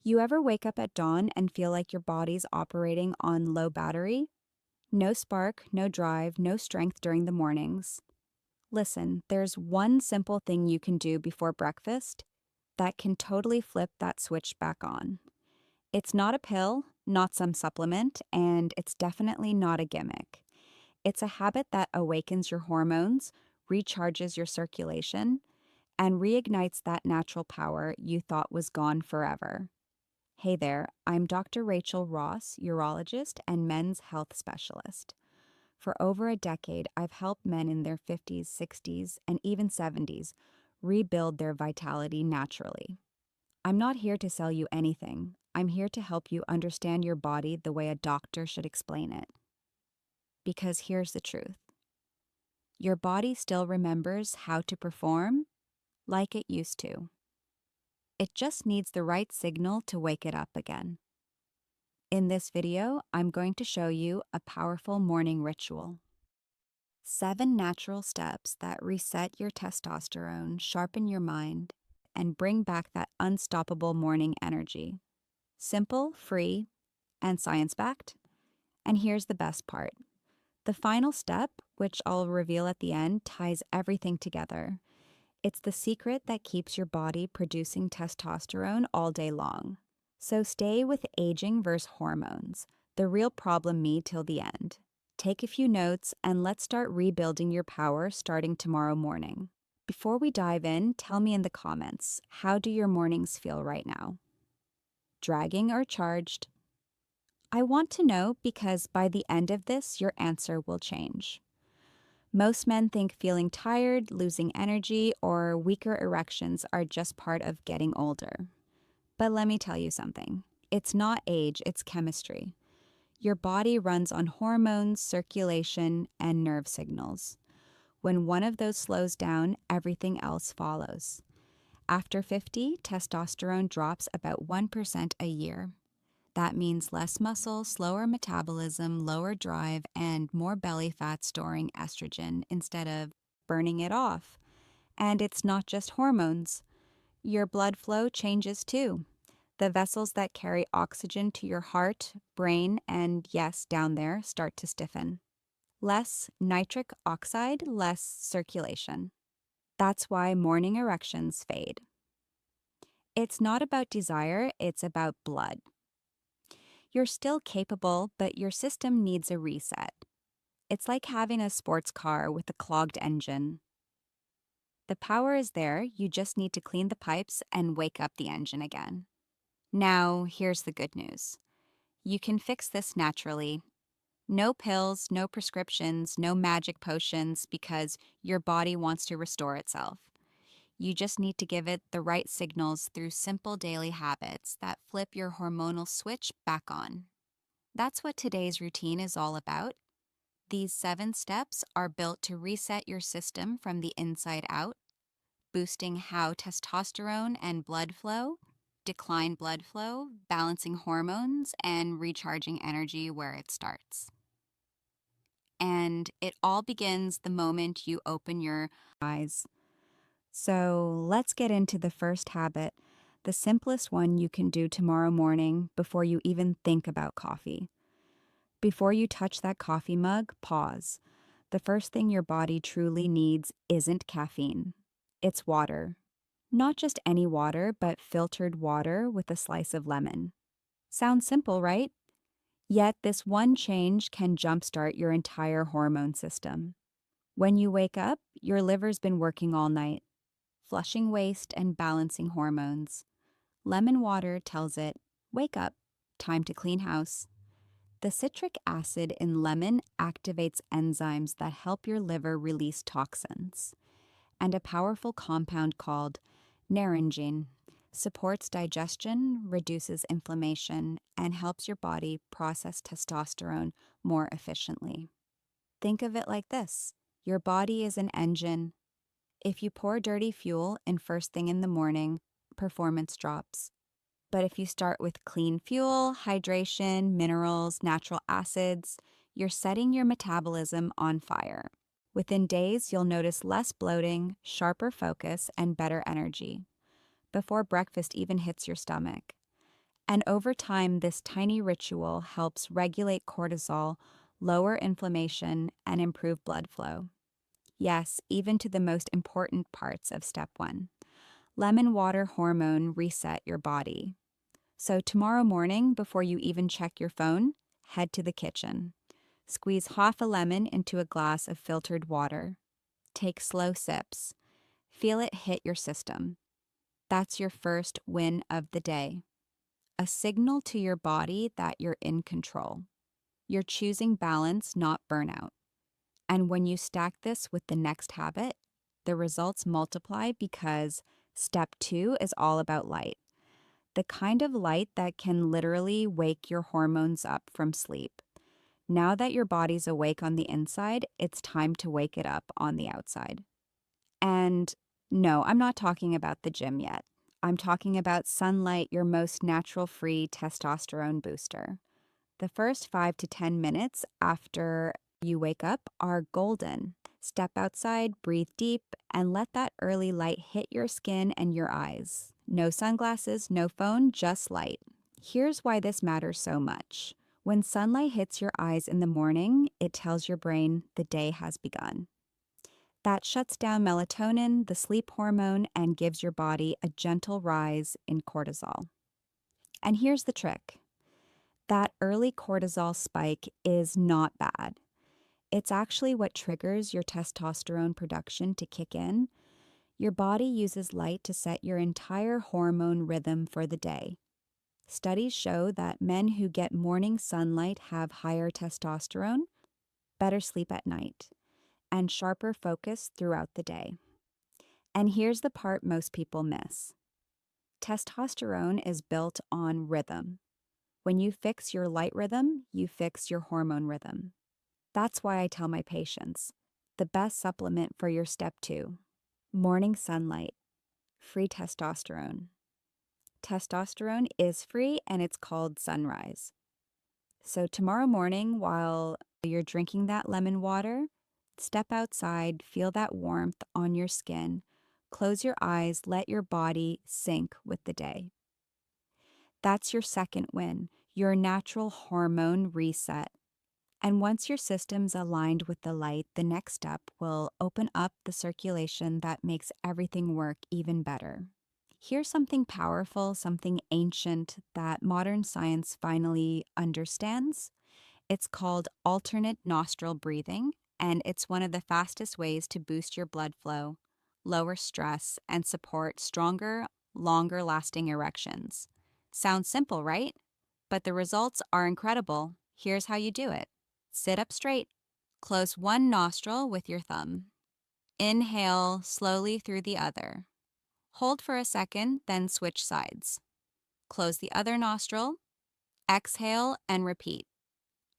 You ever wake up at dawn and feel like your body's operating on low battery? No spark, no drive, no strength during the mornings. Listen, there's one simple thing you can do before breakfast that can totally flip that switch back on. It's not a pill, not some supplement, and it's definitely not a gimmick. It's a habit that awakens your hormones, recharges your circulation, and reignites that natural power you thought was gone forever. Hey there, I'm Dr. Rachel Ross, urologist and men's health specialist. For over a decade, I've helped men in their 50s, 60s, and even 70s rebuild their vitality naturally. I'm not here to sell you anything. I'm here to help you understand your body the way a doctor should explain it. Because here's the truth. Your body still remembers how to perform like it used to. It just needs the right signal to wake it up again. In this video, I'm going to show you a powerful morning ritual. 7 natural steps that reset your testosterone, sharpen your mind, and bring back that unstoppable morning energy. Simple, free, and science-backed. And here's the best part. The final step, which I'll reveal at the end, ties everything together. It's the secret that keeps your body producing testosterone all day long. So stay with aging versus hormones, the real problem me till the end. Take a few notes and let's start rebuilding your power starting tomorrow morning. Before we dive in, tell me in the comments, how do your mornings feel right now? Dragging or charged? I want to know because by the end of this, your answer will change. Most men think feeling tired, losing energy, or weaker erections are just part of getting older. But let me tell you something. It's not age, it's chemistry. Your body runs on hormones, circulation, and nerve signals. When one of those slows down, everything else follows. After 50, testosterone drops about 1% a year. That means less muscle, slower metabolism, lower drive, and more belly fat storing estrogen instead of burning it off. And it's not just hormones. Your blood flow changes too. The vessels that carry oxygen to your heart, brain, and yes, down there, start to stiffen. Less nitric oxide, less circulation. That's why morning erections fade. It's not about desire, it's about blood. You're still capable, but your system needs a reset. It's like having a sports car with a clogged engine. The power is there, you just need to clean the pipes and wake up the engine again. Now, here's the good news. You can fix this naturally. No pills, no prescriptions, no magic potions because your body wants to restore itself. You just need to give it the right signals through simple daily habits that flip your hormonal switch back on. That's what today's routine is all about. These 7 steps are built to reset your system from the inside out, boosting how testosterone and blood flow, decline blood flow, balancing hormones, and recharging energy where it starts. And it all begins the moment you open your eyes. So let's get into the first habit, the simplest one you can do tomorrow morning before you even think about coffee. Before you touch that coffee mug, pause. The first thing your body truly needs isn't caffeine. It's water. Not just any water, but filtered water with a slice of lemon. Sounds simple, right? Yet this one change can jumpstart your entire hormone system. When you wake up, your liver's been working all night, flushing waste and balancing hormones. Lemon water tells it, wake up, time to clean house. The citric acid in lemon activates enzymes that help your liver release toxins. And a powerful compound called naringin supports digestion, reduces inflammation, and helps your body process testosterone more efficiently. Think of it like this. Your body is an engine. If you pour dirty fuel in first thing in the morning, performance drops. But if you start with clean fuel, hydration, minerals, natural acids, you're setting your metabolism on fire. Within days, you'll notice less bloating, sharper focus, and better energy before breakfast even hits your stomach. And over time, this tiny ritual helps regulate cortisol, lower inflammation, and improve blood flow. Yes, even to the most important parts of step one. Lemon water hormone reset your body. So tomorrow morning, before you even check your phone, head to the kitchen. Squeeze half a lemon into a glass of filtered water. Take slow sips. Feel it hit your system. That's your first win of the day. A signal to your body that you're in control. You're choosing balance, not burnout. And when you stack this with the next habit, the results multiply because step two is all about light. The kind of light that can literally wake your hormones up from sleep. Now that your body's awake on the inside, it's time to wake it up on the outside. And no, I'm not talking about the gym yet. I'm talking about sunlight, your most natural free testosterone booster. The first 5 to 10 minutes after you wake up are golden. Step outside, breathe deep, and let that early light hit your skin and your eyes. No sunglasses, no phone, just light. Here's why this matters so much. When sunlight hits your eyes in the morning, it tells your brain the day has begun. That shuts down melatonin, the sleep hormone, and gives your body a gentle rise in cortisol. And here's the trick. That early cortisol spike is not bad. It's actually what triggers your testosterone production to kick in. Your body uses light to set your entire hormone rhythm for the day. Studies show that men who get morning sunlight have higher testosterone, better sleep at night, and sharper focus throughout the day. And here's the part most people miss. Testosterone is built on rhythm. When you fix your light rhythm, you fix your hormone rhythm. That's why I tell my patients, the best supplement for your step two, morning sunlight, free testosterone. Testosterone is free and it's called sunrise. So tomorrow morning, while you're drinking that lemon water, step outside, feel that warmth on your skin, close your eyes, let your body sync with the day. That's your second win, your natural hormone reset. And once your system's aligned with the light, the next step will open up the circulation that makes everything work even better. Here's something powerful, something ancient that modern science finally understands. It's called alternate nostril breathing, and it's one of the fastest ways to boost your blood flow, lower stress, and support stronger, longer lasting erections. Sounds simple, right? But the results are incredible. Here's how you do it. Sit up straight. Close one nostril with your thumb. Inhale slowly through the other. Hold for a second, then switch sides. Close the other nostril. Exhale and repeat.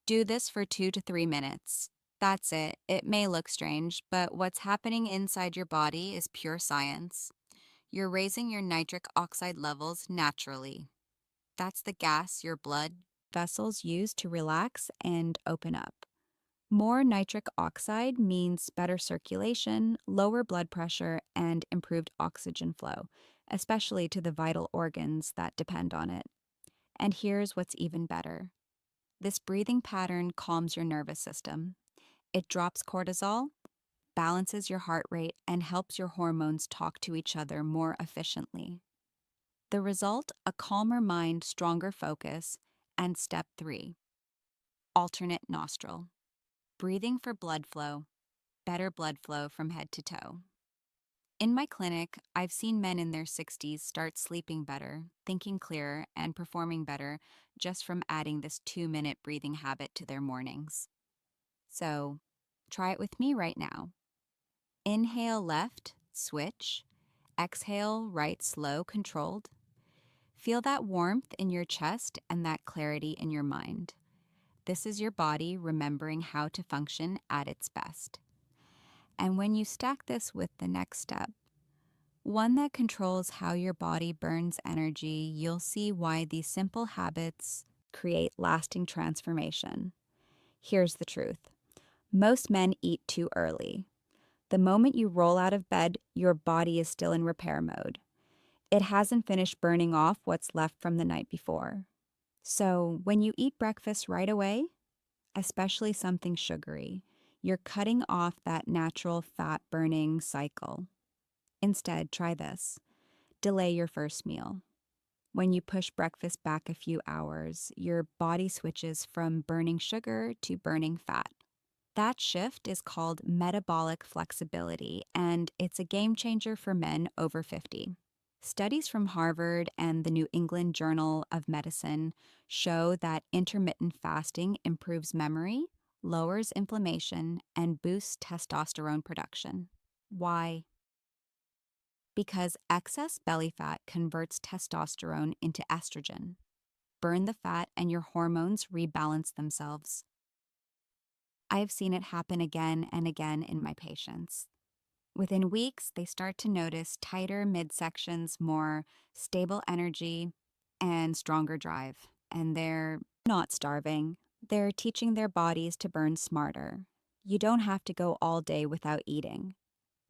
Do this for 2 to 3 minutes. That's it. It may look strange, but what's happening inside your body is pure science. You're raising your nitric oxide levels naturally. That's the gas your blood vessels use to relax and open up. More nitric oxide means better circulation, lower blood pressure, and improved oxygen flow, especially to the vital organs that depend on it. And here's what's even better. This breathing pattern calms your nervous system. It drops cortisol, balances your heart rate, and helps your hormones talk to each other more efficiently. The result, a calmer mind, stronger focus, and step 3, alternate nostril. Breathing for blood flow, better blood flow from head to toe. In my clinic, I've seen men in their 60s start sleeping better, thinking clearer, and performing better just from adding this 2-minute breathing habit to their mornings. So, try it with me right now. Inhale left, switch. Exhale right, slow, controlled. Feel that warmth in your chest and that clarity in your mind. This is your body remembering how to function at its best. And when you stack this with the next step, one that controls how your body burns energy, you'll see why these simple habits create lasting transformation. Here's the truth. Most men eat too early. The moment you roll out of bed, your body is still in repair mode. It hasn't finished burning off what's left from the night before. So when you eat breakfast right away, especially something sugary, you're cutting off that natural fat burning cycle. Instead, try this. Delay your first meal. When you push breakfast back a few hours, your body switches from burning sugar to burning fat. That shift is called metabolic flexibility, and it's a game changer for men over 50. Studies from Harvard and the New England Journal of Medicine show that intermittent fasting improves memory, lowers inflammation, and boosts testosterone production. Why? Because excess belly fat converts testosterone into estrogen. Burn the fat and your hormones rebalance themselves. I have seen it happen again and again in my patients. Within weeks, they start to notice tighter midsections, more stable energy, and stronger drive. And they're not starving. They're teaching their bodies to burn smarter. You don't have to go all day without eating.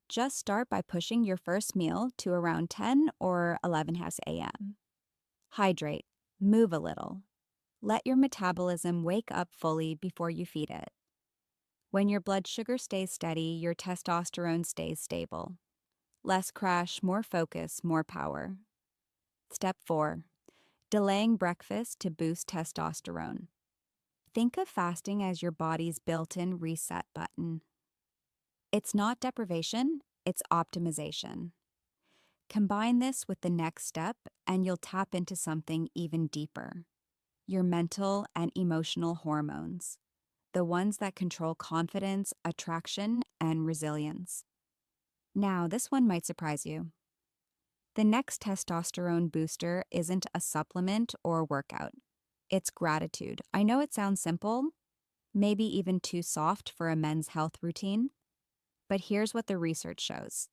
Just start by pushing your first meal to around 10 or 11 a.m. Hydrate. Move a little. Let your metabolism wake up fully before you feed it. When your blood sugar stays steady, your testosterone stays stable. Less crash, more focus, more power. Step 4. Delaying breakfast to boost testosterone. Think of fasting as your body's built-in reset button. It's not deprivation, it's optimization. Combine this with the next step, and you'll tap into something even deeper. Your mental and emotional hormones. The ones that control confidence, attraction, and resilience. Now, this one might surprise you. The next testosterone booster isn't a supplement or workout. It's gratitude. I know it sounds simple, maybe even too soft for a men's health routine, but here's what the research shows.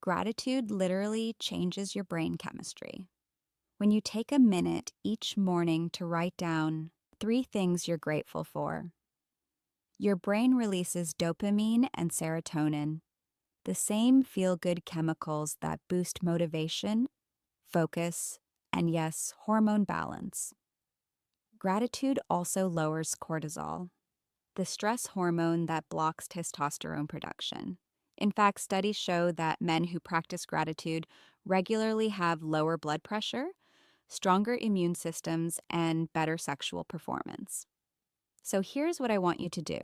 Gratitude literally changes your brain chemistry. When you take a minute each morning to write down 3 things you're grateful for, your brain releases dopamine and serotonin, the same feel-good chemicals that boost motivation, focus, and yes, hormone balance. Gratitude also lowers cortisol, the stress hormone that blocks testosterone production. In fact, studies show that men who practice gratitude regularly have lower blood pressure, stronger immune systems, and better sexual performance. So here's what I want you to do.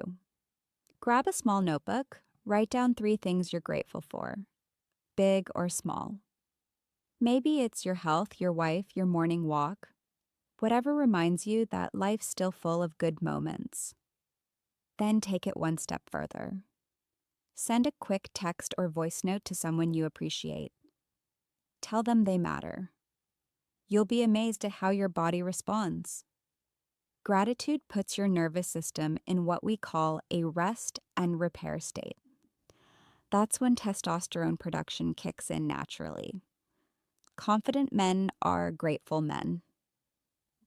Grab a small notebook, write down 3 things you're grateful for, big or small. Maybe it's your health, your wife, your morning walk, whatever reminds you that life's still full of good moments. Then take it one step further. Send a quick text or voice note to someone you appreciate. Tell them they matter. You'll be amazed at how your body responds. Gratitude puts your nervous system in what we call a rest and repair state. That's when testosterone production kicks in naturally. Confident men are grateful men.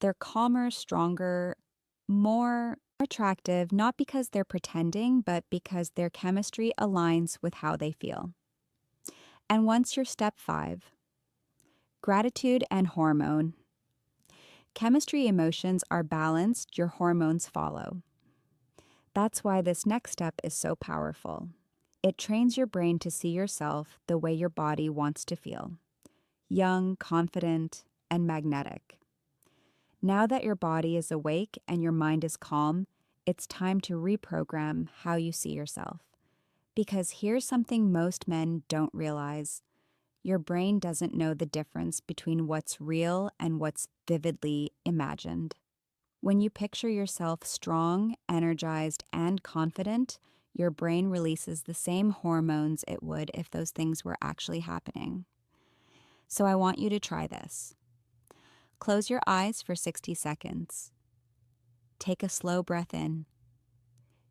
They're calmer, stronger, more attractive, not because they're pretending, but because their chemistry aligns with how they feel. And once you're step 5, gratitude and hormone. Chemistry emotions are balanced, your hormones follow. That's why this next step is so powerful. It trains your brain to see yourself the way your body wants to feel. Young, confident, and magnetic. Now that your body is awake and your mind is calm, it's time to reprogram how you see yourself. Because here's something most men don't realize. Your brain doesn't know the difference between what's real and what's vividly imagined. When you picture yourself strong, energized, and confident, your brain releases the same hormones it would if those things were actually happening. So I want you to try this. Close your eyes for 60 seconds. Take a slow breath in.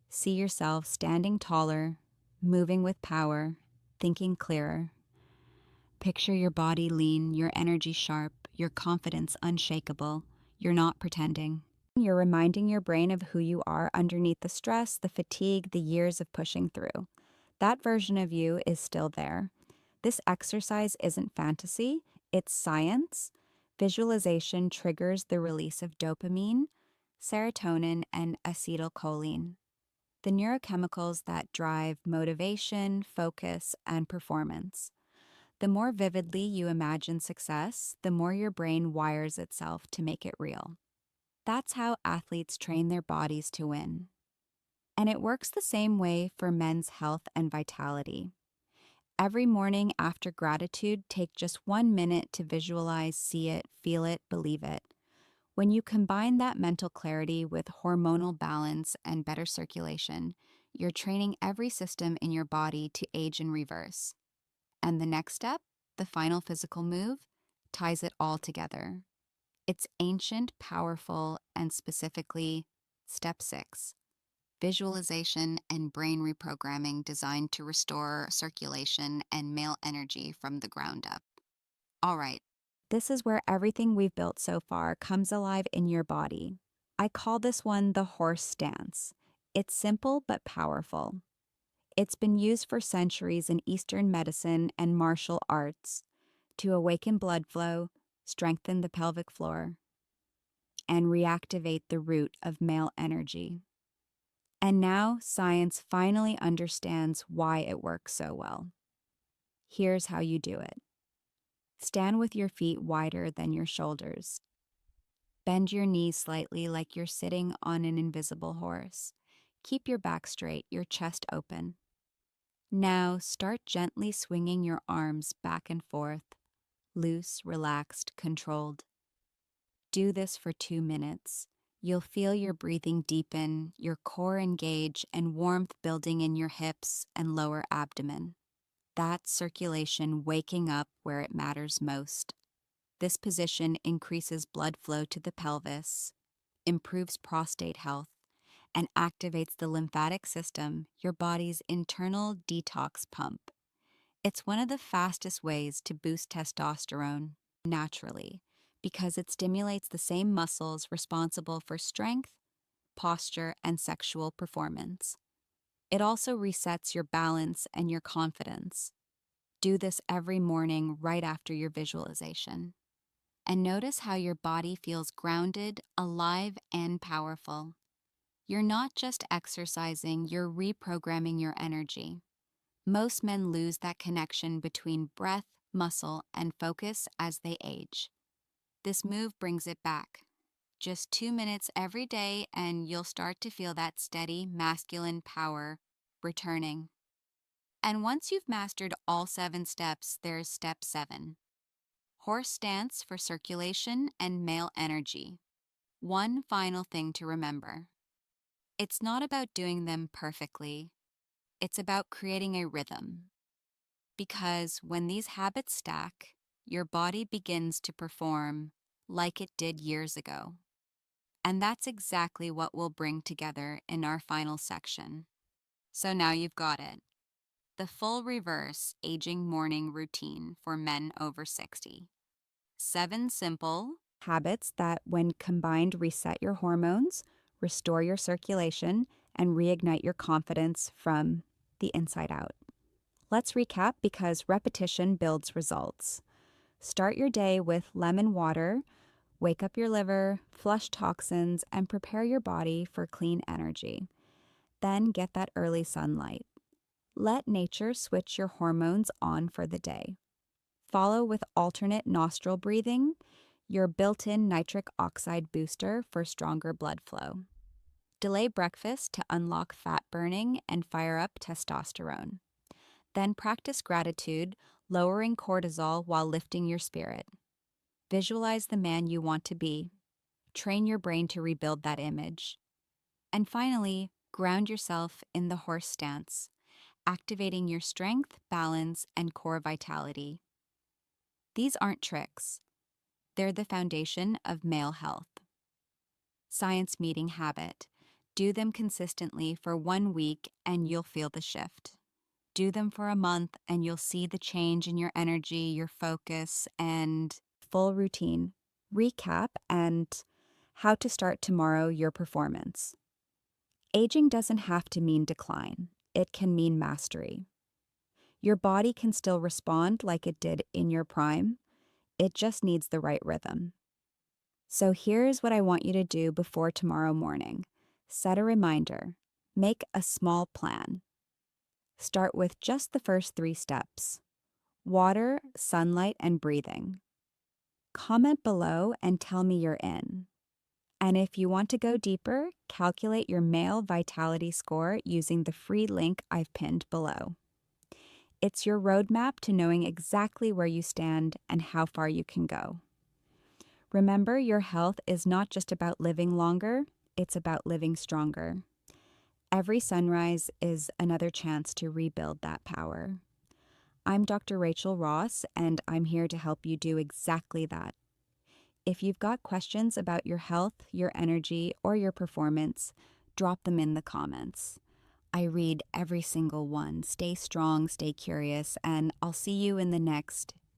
See yourself standing taller, moving with power, thinking clearer. Picture your body lean, your energy sharp, your confidence unshakable. You're not pretending. You're reminding your brain of who you are underneath the stress, the fatigue, the years of pushing through. That version of you is still there. This exercise isn't fantasy, It's science. Visualization triggers the release of dopamine, serotonin, and acetylcholine, the neurochemicals that drive motivation, focus, and performance. The more vividly you imagine success, the more your brain wires itself to make it real. That's how athletes train their bodies to win. And it works the same way for men's health and vitality. Every morning after gratitude, take just 1 minute to visualize, see it, feel it, believe it. When you combine that mental clarity with hormonal balance and better circulation, you're training every system in your body to age in reverse. And the next step, the final physical move, ties it all together. It's ancient, powerful, and specifically step 6, visualization and brain reprogramming designed to restore circulation and male energy from the ground up. All right, this is where everything we've built so far comes alive in your body. I call this one the horse stance. It's simple but powerful. It's been used for centuries in Eastern medicine and martial arts to awaken blood flow, strengthen the pelvic floor, and reactivate the root of male energy. And now science finally understands why it works so well. Here's how you do it. Stand with your feet wider than your shoulders. Bend your knees slightly like you're sitting on an invisible horse. Keep your back straight, your chest open. Now start gently swinging your arms back and forth, loose, relaxed, controlled. Do this for 2 minutes. You'll feel your breathing deepen, your core engage, and warmth building in your hips and lower abdomen. That's circulation waking up where it matters most. This position increases blood flow to the pelvis, improves prostate health, and activates the lymphatic system, your body's internal detox pump. It's one of the fastest ways to boost testosterone naturally because it stimulates the same muscles responsible for strength, posture, and sexual performance. It also resets your balance and your confidence. Do this every morning right after your visualization. And notice how your body feels grounded, alive, and powerful. You're not just exercising, you're reprogramming your energy. Most men lose that connection between breath, muscle, and focus as they age. This move brings it back. Just 2 minutes every day, and you'll start to feel that steady, masculine power returning. And once you've mastered all 7 steps, there's step 7. Horse stance for circulation and male energy. One final thing to remember. It's not about doing them perfectly. It's about creating a rhythm. Because when these habits stack, your body begins to perform like it did years ago. And that's exactly what we'll bring together in our final section. So now you've got it. The full reverse aging morning routine for men over 60. 7 simple habits that, when combined, reset your hormones, restore your circulation, and reignite your confidence from the inside out. Let's recap because repetition builds results. Start your day with lemon water, wake up your liver, flush toxins, and prepare your body for clean energy. Then get that early sunlight. Let nature switch your hormones on for the day. Follow with alternate nostril breathing, your built-in nitric oxide booster for stronger blood flow. Delay breakfast to unlock fat burning and fire up testosterone. Then practice gratitude, lowering cortisol while lifting your spirit. Visualize the man you want to be. Train your brain to rebuild that image. And finally, ground yourself in the horse stance, activating your strength, balance, and core vitality. These aren't tricks. They're the foundation of male health. Science meeting habit. Do them consistently for 1 week and you'll feel the shift. Do them for a month and you'll see the change in your energy, your focus, and full routine. Recap and how to start tomorrow your performance. Aging doesn't have to mean decline. It can mean mastery. Your body can still respond like it did in your prime. It just needs the right rhythm. So here's what I want you to do before tomorrow morning. Set a reminder. Make a small plan. Start with just the first 3 steps: water, sunlight, and breathing. Comment below and tell me you're in. And if you want to go deeper, calculate your male vitality score using the free link I've pinned below. It's your roadmap to knowing exactly where you stand and how far you can go. Remember, your health is not just about living longer, it's about living stronger. Every sunrise is another chance to rebuild that power. I'm Dr. Rachel Ross, and I'm here to help you do exactly that. If you've got questions about your health, your energy, or your performance, drop them in the comments. I read every single one. Stay strong, stay curious, and I'll see you in the next